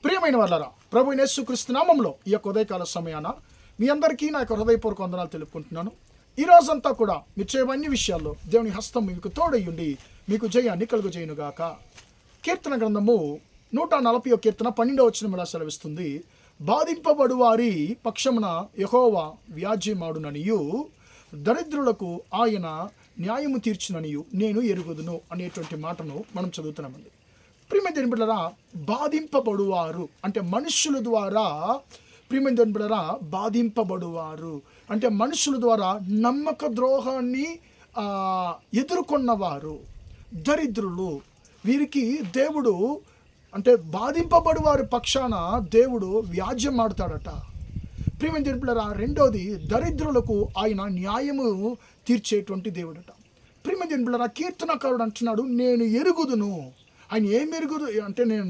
ప్రియమైన వాళ్ళరా, ప్రభు యేసుక్రీస్తు నామంలో ఈ యొక్క ఉదయకాల సమయాన మీ అందరికీ నా యొక్క హృదయపూర్వక వందనాలు తెలుపుకుంటున్నాను. ఈ రోజంతా కూడా మీరు చేయవన్నీ విషయాల్లో దేవుని హస్తం మీకు తోడయ్యుండి మీకు జయాన్ని కలుగజేయునుగాక. కీర్తన గ్రంథము 140 కీర్తన 12వ వచనం ఇలా సెలవిస్తుంది. బాధింపబడు వారి పక్షమున యెహోవా వ్యాజ్యమాడుననియు దరిద్రులకు ఆయన న్యాయము తీర్చుననియు నేను ఎరుగుదును అనేటువంటి మాటను మనం చదువుతున్నామండి. ప్రియమైన దేవుని బిడ్డలారా, బాధింపబడువారు అంటే మనుషుల ద్వారా, ప్రియమైన దేవుని బిడ్డలారా, బాధింపబడువారు అంటే మనుషుల ద్వారా నమ్మక ద్రోహాన్ని ఎదుర్కొన్నవారు దరిద్రులు. వీరికి దేవుడు అంటే బాధింపబడు వారి పక్షాన దేవుడు వ్యాజ్యం ఆడతాడట. ప్రియమైన దేవుని బిడ్డలారా, రెండోది దరిద్రులకు ఆయన న్యాయము తీర్చేటువంటి దేవుడట. ప్రియమైన దేవుని బిడ్డలారా, కీర్తనకారుడు అంటున్నాడు, నేను ఎరుగుదును. ఆయన ఏం ఎరుగుదు అంటే నేను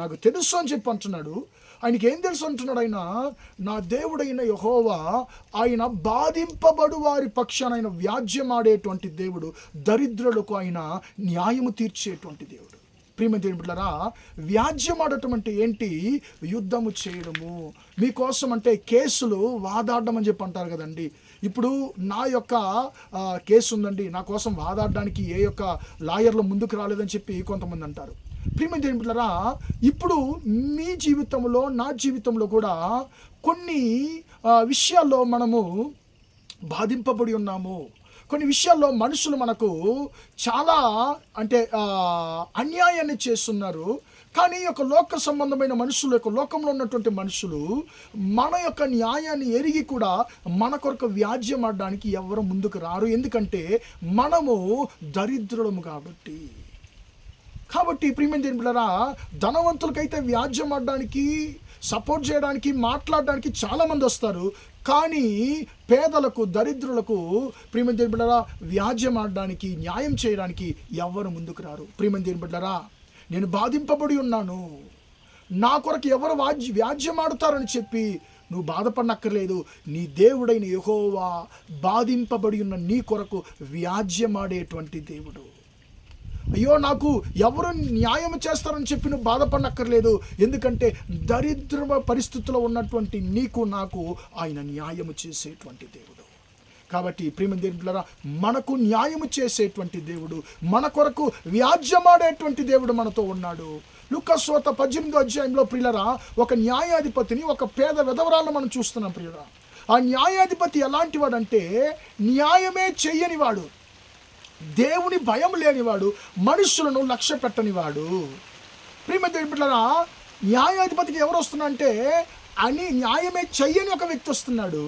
నాకు తెలుసు అని చెప్పి అంటున్నాడు. ఆయనకి ఏం తెలుసు అంటున్నాడు? ఆయన నా దేవుడైన యెహోవా, ఆయన బాధింపబడు వారి పక్షాన ఆయన వ్యాజ్యమాడేటువంటి దేవుడు, దరిద్రులకు ఆయన న్యాయము తీర్చేటువంటి దేవుడు. ప్రియమైన దేవుని బిడ్డలారా, వ్యాజ్యమాడటం అంటే ఏంటి? యుద్ధము చేయడము. మీకోసం అంటే కేసులు వాదాడడం అని చెప్పి అంటారు కదండి. ఇప్పుడు నా యొక్క కేసు ఉందండి, నా కోసం వాదాడడానికి ఏ యొక్క లాయర్లు ముందుకు రాలేదని చెప్పి కొంతమంది అంటారు. ప్రియమైన దేవుని బిడ్డలారా, ఇప్పుడు మీ జీవితంలో నా జీవితంలో కూడా కొన్ని విషయాల్లో మనము బాధింపబడి ఉన్నాము. కొన్ని విషయాల్లో మనుషులు మనకు చాలా అంటే అన్యాయాన్ని చేస్తున్నారు. కానీ ఈ యొక్క లోక సంబంధమైన మనుషులు, యొక్క లోకంలో ఉన్నటువంటి మనుషులు మన యొక్క న్యాయాన్ని ఎరిగి కూడా మన కొరకు వ్యాజ్యం ఆడడానికి ఎవరు ముందుకు రారు. ఎందుకంటే మనము దరిద్రులము కాబట్టి. ప్రియమైన దేవుని బిడ్డలారా, ధనవంతులకైతే వ్యాజ్యం ఆడడానికి, సపోర్ట్ చేయడానికి, మాట్లాడడానికి చాలామంది వస్తారు. కానీ పేదలకు, దరిద్రులకు, ప్రియమైన దేవుని బిడ్డలారా, వ్యాజ్యం ఆడడానికి, న్యాయం చేయడానికి ఎవరు ముందుకు రారు. ప్రియమైన దేవుని బిడ్డలారా, నేను బాధింపబడి ఉన్నాను, నా కొరకు ఎవరు వ్యాజ్యం ఆడుతారని చెప్పి నువ్వు బాధపడనక్కర్లేదు. నీ దేవుడైన యెహోవా బాధింపబడి ఉన్న నీ కొరకు వ్యాజ్యమాడేటువంటి దేవుడు. అయ్యో నాకు ఎవరు న్యాయం చేస్తారని చెప్పి నువ్వు బాధపడనక్కర్లేదు. ఎందుకంటే దరిద్ర పరిస్థితుల్లో ఉన్నటువంటి నీకు నాకు ఆయన న్యాయము చేసేటువంటి దేవుడు. కాబట్టి ప్రియమైన దేవుని బిడ్డలారా, మనకు న్యాయము చేసేటువంటి దేవుడు, మన కొరకు వ్యాజ్యమాడేటువంటి దేవుడు మనతో ఉన్నాడు. లూకాసు వార్త 18వ అధ్యాయంలో ప్రియులారా, ఒక న్యాయాధిపతిని, ఒక పేద విధవరాలను మనం చూస్తున్నాం ప్రియులారా. ఆ న్యాయాధిపతి ఎలాంటి వాడంటే న్యాయమే చెయ్యనివాడు, దేవుని భయం లేనివాడు, మనుషులను లక్ష్య పెట్టనివాడు. ప్రియమైన దేవుని బిడ్డలారా, న్యాయాధిపతికి ఎవరు వస్తున్నారంటే న్యాయమే చెయ్యని ఒక వ్యక్తి వస్తున్నాడు.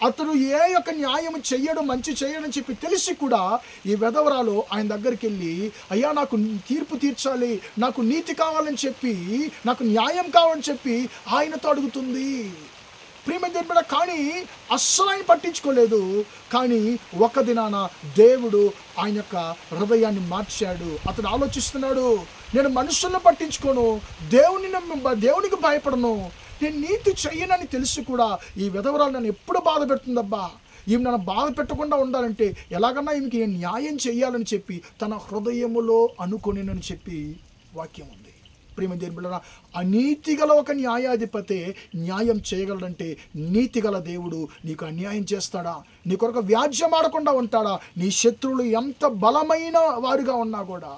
అతను ఏ యొక్క న్యాయం చెయ్యడు, మంచి చెయ్యడని చెప్పి తెలిసి కూడా ఈ విధవరాలు ఆయన దగ్గరికి వెళ్ళి, అయ్యా నాకు తీర్పు తీర్చాలి, నాకు నీతి కావాలని చెప్పి, నాకు న్యాయం కావాలని చెప్పి ఆయనతో అడుగుతుంది. ప్రియమైన దేవుని బిడ్డ, కానీ అస్సలు ఆయన పట్టించుకోలేదు. కానీ ఒక దినాన దేవుడు ఆయన యొక్క హృదయాన్ని మార్చాడు. అతడు ఆలోచిస్తున్నాడు, నేను మనుషులను పట్టించుకోను, దేవునికి భయపడను, నేను నీతి చెయ్యనని తెలిసి కూడా ఈ విధవరాలు నన్ను ఎప్పుడు బాధ పెడుతుందబ్బా, ఈమె నన్ను బాధ పెట్టకుండా ఉండాలంటే ఎలాగన్నా ఈమెకి నేను న్యాయం చెయ్యాలని చెప్పి తన హృదయములో అనుకొనినని చెప్పి వాక్యం ఉంది. ప్రియమైన దేవుని బిడ్డలారా, అనీతిగల ఒక న్యాయాధిపతే న్యాయం చేయగలడంటే నీతిగల దేవుడు నీకు అన్యాయం చేస్తాడా? నీ కొరకు వ్యాజ్యం ఆడకుండా ఉంటాడా? నీ శత్రువులు ఎంత బలమైన వారిగా ఉన్నా కూడా,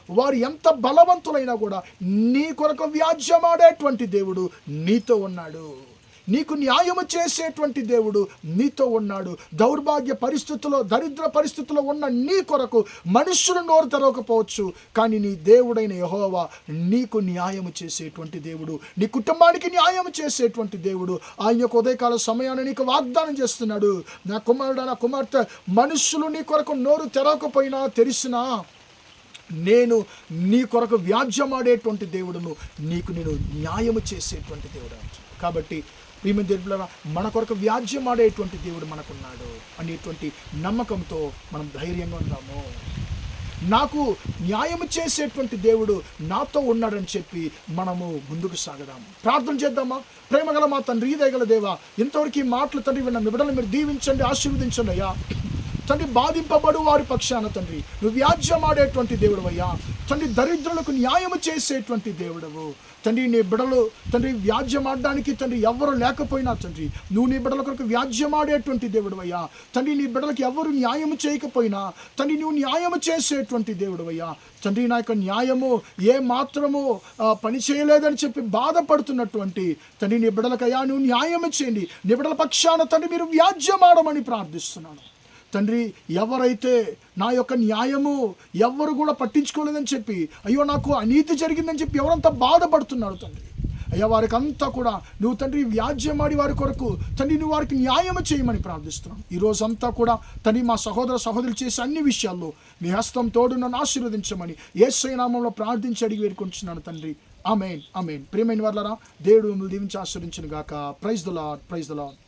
వారు ఎంత బలవంతులైనా కూడా నీ కొరకు వ్యాజ్యమాడేటువంటి దేవుడు నీతో ఉన్నాడు. నీకు న్యాయము చేసేటువంటి దేవుడు నీతో ఉన్నాడు. దౌర్భాగ్య పరిస్థితుల్లో, దరిద్ర పరిస్థితుల్లో ఉన్న నీ కొరకు మనుషులు నోరు తెరవకపోవచ్చు, కానీ నీ దేవుడైన యెహోవా నీకు న్యాయము చేసేటువంటి దేవుడు, నీ కుటుంబానికి న్యాయం చేసేటువంటి దేవుడు. ఆయన యొక్క ఉదయకాల సమయాన్ని నీకు వాగ్దానం చేస్తున్నాడు. నా కుమారుడు, నా కుమార్తె, మనుషులు నీ కొరకు నోరు తెరవకపోయినా తెరిసినా నేను నీ కొరకు వ్యాజ్యమాడేటువంటి దేవుడును, నేను న్యాయము చేసేటువంటి దేవుడు. కాబట్టి ప్రియమైన దేవుని బిడ్డలారా, మన కొరకు వ్యాజ్యమాడేటువంటి దేవుడు మనకున్నాడు అనేటువంటి నమ్మకంతో మనం ధైర్యంగా ఉందాము. నాకు న్యాయము చేసేటువంటి దేవుడు నాతో ఉన్నాడని చెప్పి మనము ముందుకు సాగదాము. ప్రార్థన చేద్దామా? ప్రేమగల మా తండ్రి, దయగల దేవా, ఇంతవరకు ఈ మాటలు తండ్రి విన్న బిడ్డలను మీరు దీవించండి, ఆశీర్వదించండి అయ్యా. తండ్రి బాధింపబడు వారి పక్షాన తండ్రి నువ్వు వ్యాజ్యమాడేటువంటి దేవుడు అయ్యా. తండ్రి దరిద్రులకు న్యాయము చేసేటువంటి దేవుడవు తండ్రి. నీ బిడలు తండ్రి వ్యాజ్యమాడడానికి తండ్రి ఎవరు లేకపోయినా తండ్రి నువ్వు నీ బిడల కొరకు వ్యాజ్యమాడేటువంటి దేవుడు అయ్యా. తండ్రి నీ బిడలకి ఎవరు న్యాయము చేయకపోయినా తండ్రి నువ్వు న్యాయము చేసేటువంటి దేవుడు అయ్యా. తండ్రి నా యొక్క న్యాయము ఏ మాత్రము పని చేయలేదని చెప్పి బాధపడుతున్నటువంటి తండ్రి నీ బిడలకయ్యా నువ్వు న్యాయము చేయండి. నీ బిడల పక్షాన తండ్రి మీరు వ్యాజ్యమాడమని ప్రార్థిస్తున్నాను తండ్రి. ఎవరైతే నా యొక్క న్యాయము ఎవరు కూడా పట్టించుకోలేదని చెప్పి అయ్యో నాకు అనీతి జరిగిందని చెప్పి ఎవరంతా బాధపడుతున్నారు తండ్రి అయ్యా, వారికి అంతా కూడా నువ్వు తండ్రి వ్యాజ్యమాడి వారి కొరకు తండ్రి నువ్వు వారికి న్యాయం చేయమని ప్రార్థిస్తున్నాను. ఈరోజంతా కూడా తండ్రి మా సహోదర సహోదరులు చేసే అన్ని విషయాల్లో మీ హస్తం తోడు నన్ను ఆశీర్వదించమని యేసయ్య నామములో ప్రార్థించి అడిగి వేడుకుంటున్నాను తండ్రి. ఆమేన్ ఆమేన్. ప్రియమైన వారలారా, దేవుడు మిమ్మల్ని దీవించి ఆశీర్వదించును గాక. Praise the lord, praise the lord.